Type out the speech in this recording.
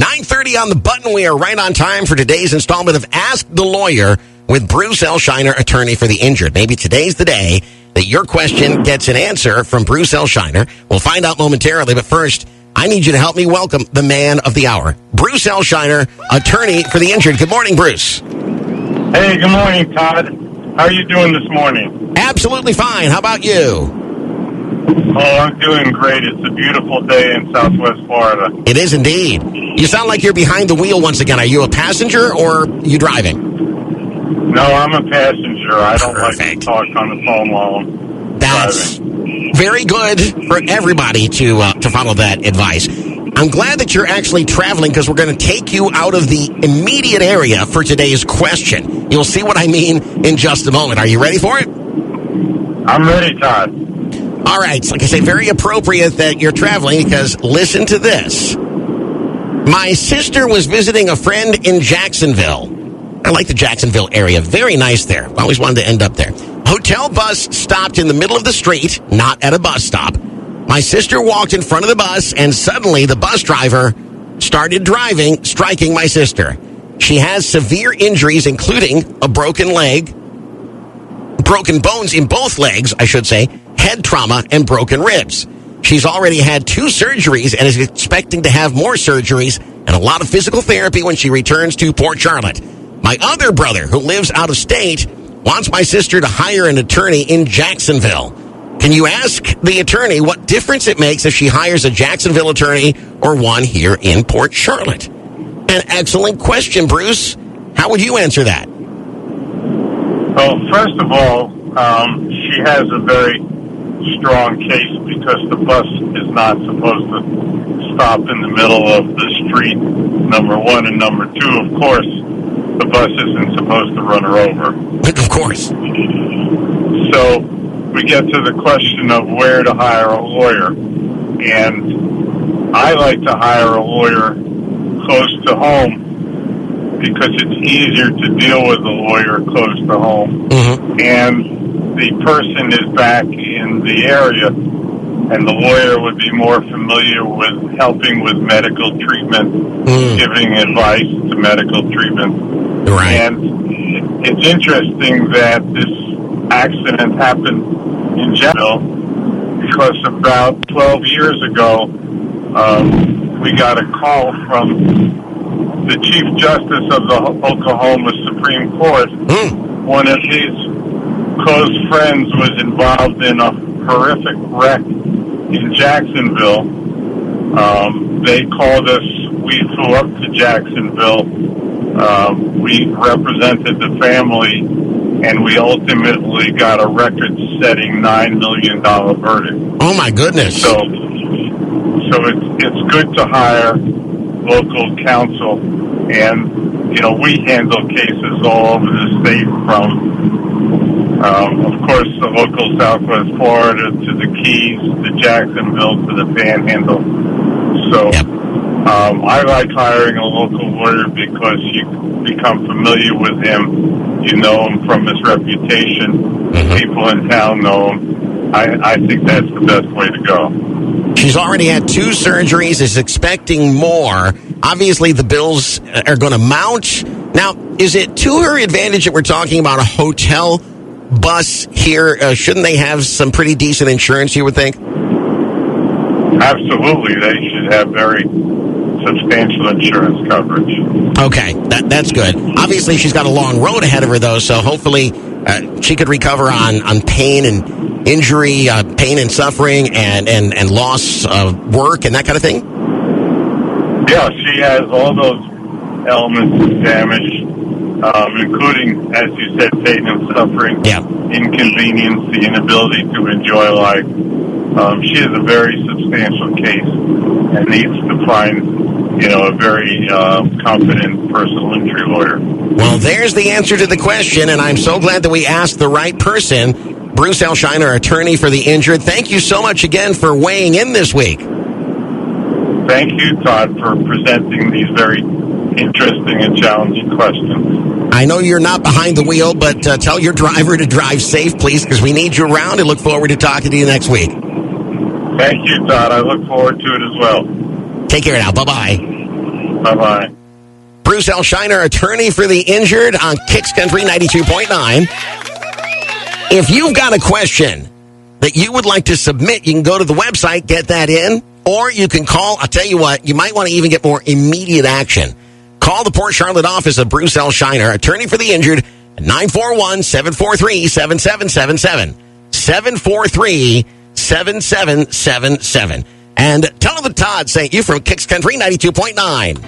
9:30 on the button. We are right on time for today's installment of Ask the Lawyer with Bruce L. Shiner, attorney for the injured. Maybe today's the day that your question gets an answer from Bruce L. Shiner. We'll find out momentarily, but first, I need you to help me welcome the man of the hour, Bruce L. Shiner, attorney for the injured. Good morning, Bruce. Hey, good morning, Todd. How are you doing this morning? Absolutely fine. How about you? Oh, I'm doing great. It's a beautiful day in Southwest Florida. It is indeed. You sound like you're behind the wheel once again. Are you a passenger or you driving? No, I'm a passenger. I don't like to Perfect. talk on the phone while I'm That's driving. very good for everybody to follow that advice. I'm glad that you're actually traveling because we're going to take you out of the immediate area for today's question. You'll see what I mean in just a moment. Are you ready for it? I'm ready, Todd. All right. So like I say, very appropriate that you're traveling because listen to this. My sister was visiting a friend in Jacksonville. I like the Jacksonville area. Very nice there. I always wanted to end up there. Hotel bus stopped in the middle of the street, not at a bus stop. My sister walked in front of the bus, and suddenly the bus driver started driving, striking my sister. She has severe injuries, including a broken leg, broken bones in both legs, I should say, head trauma, and broken ribs. She's already had 2 surgeries and is expecting to have more surgeries and a lot of physical therapy when she returns to Port Charlotte. My other brother, who lives out of state, wants my sister to hire an attorney in Jacksonville. Can you ask the attorney what difference it makes if she hires a Jacksonville attorney or one here in Port Charlotte? An excellent question, Bruce. How would you answer that? Well, first of all, she has a very strong case because the bus is not supposed to stop in the middle of the street, number one. And number two, of course, the bus isn't supposed to run her over. Of course. So we get to the question of where to hire a lawyer. And I like to hire a lawyer close to home because it's easier to deal with a lawyer close to home. Mm-hmm. And the person is back in the area, and the lawyer would be more familiar with helping with medical treatment, giving advice to medical treatment. Right. And it's interesting that this accident happened in Jacksonville because about 12 years ago, we got a call from the Chief Justice of the Oklahoma Supreme Court. One of his close friends was involved in a horrific wreck in Jacksonville. They called us. We flew up to Jacksonville. We represented the family, and we ultimately got a record-setting $9 million verdict. Oh, my goodness. So it's good to hire local counsel, and we handle cases all over the state from. Of course, the local Southwest Florida to the Keys, to Jacksonville, to the Panhandle. So I like hiring a local lawyer because you become familiar with him. You know him from his reputation. People in town know him. I think that's the best way to go. She's already had 2 surgeries, is expecting more. Obviously, the bills are going to mount. Now, is it to her advantage that we're talking about a hotel bus here? Shouldn't they have some pretty decent insurance, you would think? Absolutely. They should have very substantial insurance coverage. Okay, that's good. Obviously, she's got a long road ahead of her, though, so hopefully she could recover on pain and injury, pain and suffering, and loss of work and that kind of thing? Yeah, she has all those elements of damage, including, as you said, pain and suffering, inconvenience, the inability to enjoy life. She has a very substantial case and needs to find, a very competent personal injury lawyer. Well, there's the answer to the question, and I'm so glad that we asked the right person. Bruce L. Shiner, attorney for the injured. Thank you so much again for weighing in this week. Thank you, Todd, for presenting these very interesting and challenging questions. I know you're not behind the wheel, but tell your driver to drive safe, please, because we need you around and look forward to talking to you next week. Thank you, Todd. I look forward to it as well. Take care now. Bye-bye. Bye-bye. Bruce L. Shiner, attorney for the injured on Kicks Country 92.9. If you've got a question that you would like to submit, you can go to the website, get that in, or you can call. I'll tell you what, you might want to even get more immediate action. Call the Port Charlotte office of Bruce L. Shiner, attorney for the injured, at 941-743-7777. 743-7777. And tell them that Todd sent you from Kicks Country 92.9.